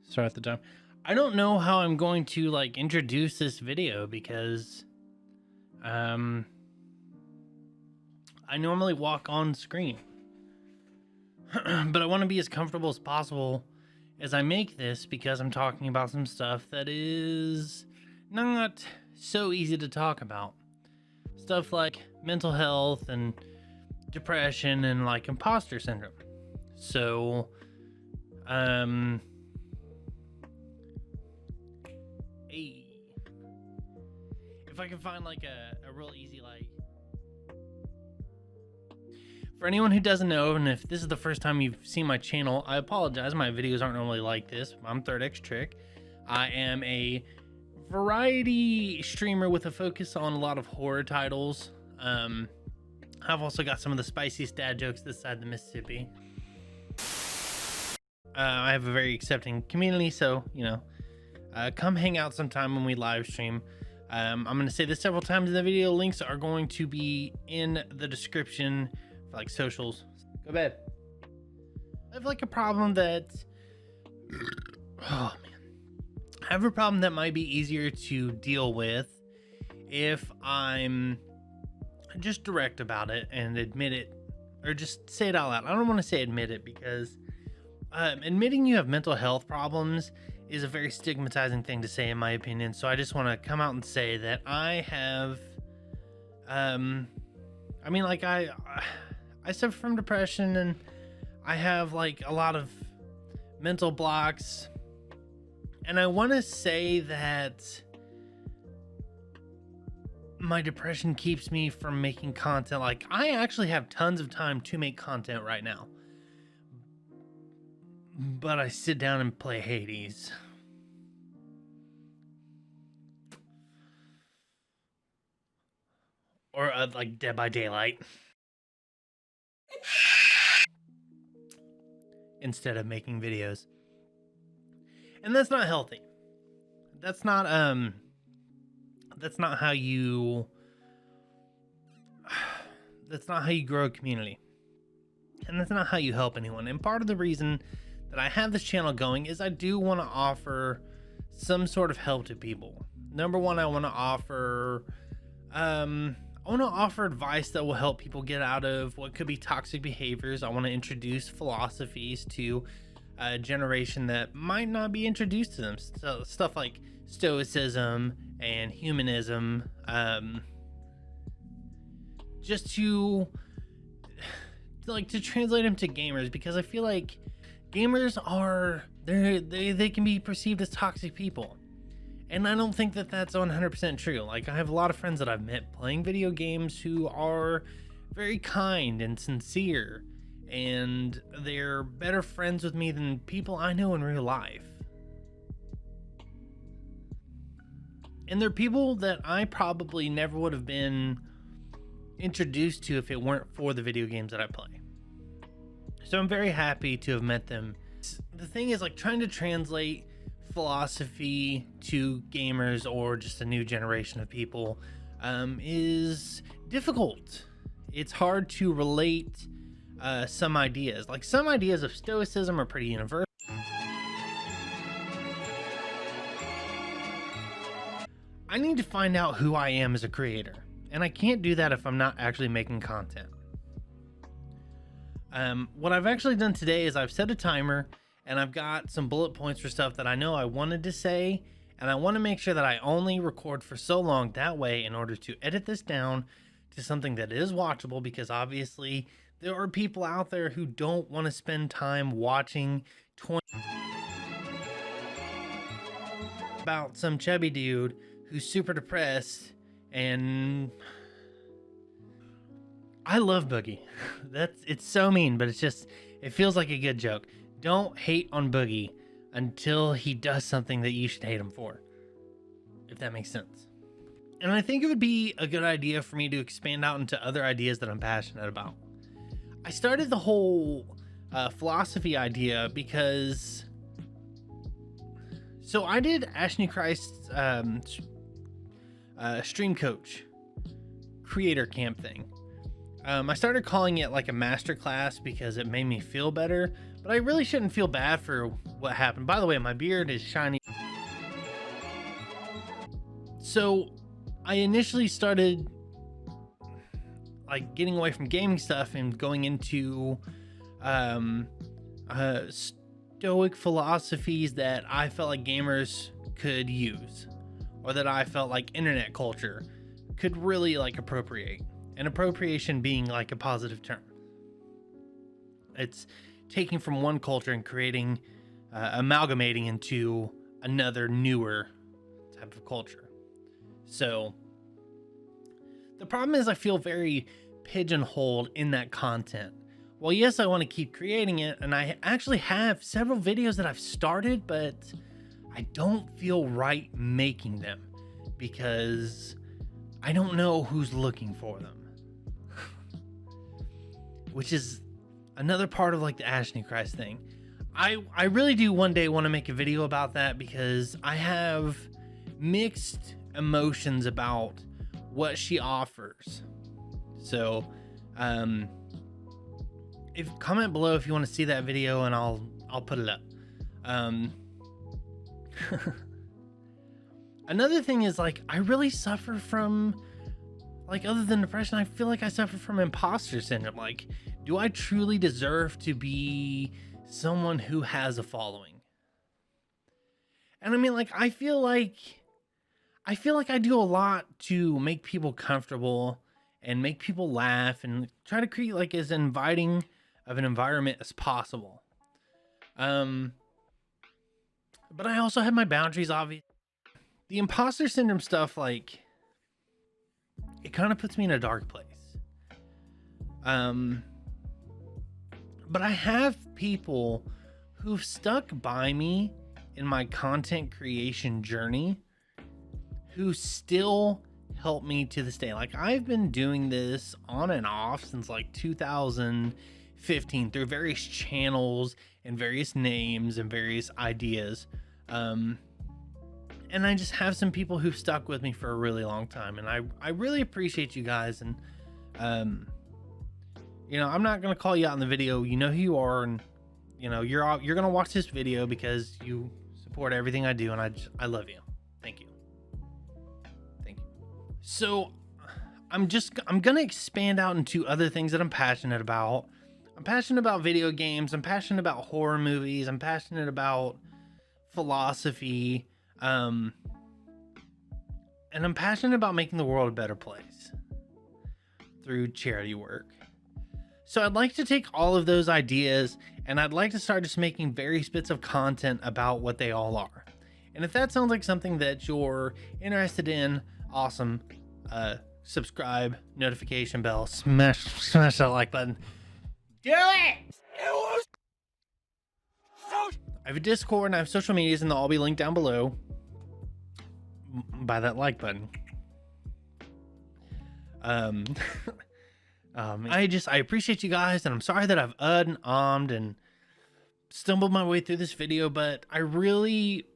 Start the time. I don't know how I'm going to like introduce this video because I normally walk on screen. But I want to be as comfortable as possible as I make this because I'm talking about some stuff that is not so easy to talk about. Stuff like mental health and depression and like imposter syndrome. So, if I can find like a real easy, like, for anyone who doesn't know, and if this is the first time you've seen my channel, I apologize. My videos aren't normally like this. I'm Third X Trick. I am a variety streamer with a focus on a lot of horror titles. I've also got some of the spiciest dad jokes this side of the Mississippi. I have a very accepting community, so, you know, come hang out sometime when we live stream. I'm going to say this several times in the video. Links are going to be in the description for like socials. Go to bed. I have like a problem that, oh man, I have a problem that might be easier to deal with if I'm just direct about it and admit it, or just say it out loud. I don't want to say admit it because admitting you have mental health problems is a very stigmatizing thing to say, in my opinion. So I just want to come out and say that I have, I mean, like I suffer from depression and I have like a lot of mental blocks. And I want to say that my depression keeps me from making content. Like, I actually have tons of time to make content right now, but I sit down and play Hades. Or like Dead by Daylight. Instead of making videos. And that's not healthy. That's not how you grow a community. And that's not how you help anyone. And part of the reason that I have this channel going is I do want to offer some sort of help to people. Number one, I want to offer advice that will help people get out of what could be toxic behaviors. I want to introduce philosophies to a generation that might not be introduced to them. So stuff like stoicism and humanism, just to translate them to gamers, because I feel like gamers are they can be perceived as toxic people, and I don't think that that's 100% true. Like, I have a lot of friends that I've met playing video games who are very kind and sincere, and they're better friends with me than people I know in real life. And they're people that I probably never would have been introduced to if it weren't for the video games that I play. So I'm very happy to have met them. The thing is, like, trying to translate philosophy to gamers or just a new generation of people is difficult. It's hard to relate some ideas. Like, some ideas of stoicism are pretty universal. I need to find out who I am as a creator, and I can't do that if I'm not actually making content. What I've actually done today is I've set a timer and I've got some bullet points for stuff that I know I wanted to say, and I want to make sure that I only record for so long. That way, in order to edit this down to something that is watchable, because obviously there are people out there who don't want to spend time watching about some chubby dude who's super depressed. And I love Boogie. It's so mean, but it feels like a good joke. Don't hate on Boogie until he does something that you should hate him for, if that makes sense. And I think it would be a good idea for me to expand out into other ideas that I'm passionate about. I started the whole philosophy idea because, so I did Ashley Christ's stream coach creator camp thing. I started calling it like a master class because it made me feel better, But I really shouldn't feel bad for what happened. By the way, my beard is shiny. So I initially started like getting away from gaming stuff and going into stoic philosophies that I felt like gamers could use, or that I felt like internet culture could really like appropriate. And appropriation being like a positive term. It's taking from one culture and creating, amalgamating into another newer type of culture. So the problem is I feel very pigeonholed in that content. Well, yes, I want to keep creating it, and I actually have several videos that I've started, but I don't feel right making them because I don't know who's looking for them. Which is another part of like the Ashley Christ thing. I really do one day want to make a video about that because I have mixed emotions about what she offers. So if comment below if you want to see that video and I'll put it up. Another thing is like I really suffer from, like, other than depression, I feel like I suffer from imposter syndrome. Like, do I truly deserve to be someone who has a following? And I mean, like, I feel like I do a lot to make people comfortable and make people laugh and try to create like as inviting of an environment as possible. But I also have my boundaries, obviously. The imposter syndrome stuff, like, it kind of puts me in a dark place. But I have people who've stuck by me in my content creation journey who still help me to this day. Like, I've been doing this on and off since like 2015 through various channels and various names and various ideas. And I just have some people who've stuck with me for a really long time, and I really appreciate you guys. And you know, I'm not gonna call you out in the video. You know who you are, and you know you're gonna watch this video because you support everything I do, and I love you. Thank you. So I'm gonna expand out into other things that I'm passionate about. I'm passionate about video games. I'm passionate about horror movies. I'm passionate about philosophy. And I'm passionate about making the world a better place through charity work. So I'd like to take all of those ideas and I'd like to start just making various bits of content about what they all are. And if that sounds like something that you're interested in, awesome. Subscribe, notification bell, smash that like button. Do it! I have a Discord and I have social medias, and they'll all be linked down below by that like button. I appreciate you guys, and I'm sorry that I've and ahmed and stumbled my way through this video, but I really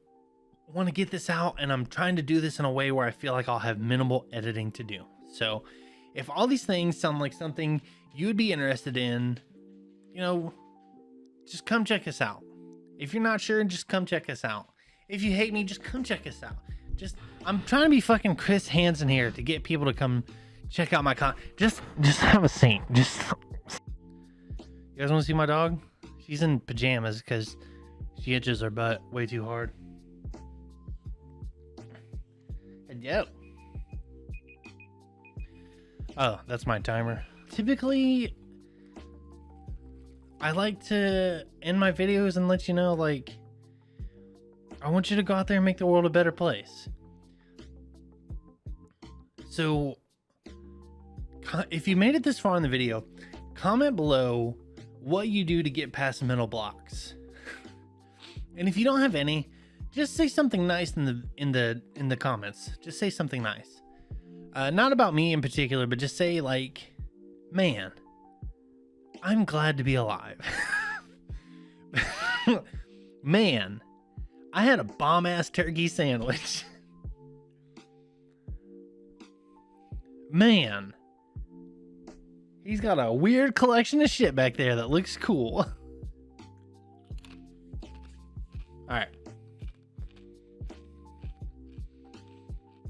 want to get this out, and I'm trying to do this in a way where I feel like I'll have minimal editing to do. So if all these things sound like something you'd be interested in, you know, just come check us out. If you're not sure, just come check us out. If you hate me, just come check us out. I'm trying to be fucking Chris Hansen here to get people to come check out my just have a seat. You guys want to see my dog? She's in pajamas because she itches her butt way too hard. Yep. Oh, that's my timer. Typically, I like to end my videos and let you know, like, I want you to go out there and make the world a better place. So, if you made it this far in the video, comment below what you do to get past mental blocks. And if you don't have any, just say something nice in the comments. Just say something nice. Not about me in particular, but just say like, man, I'm glad to be alive. Man, I had a bomb-ass turkey sandwich. Man, he's got a weird collection of shit back there that looks cool. All right.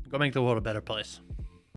Go make the world a better place.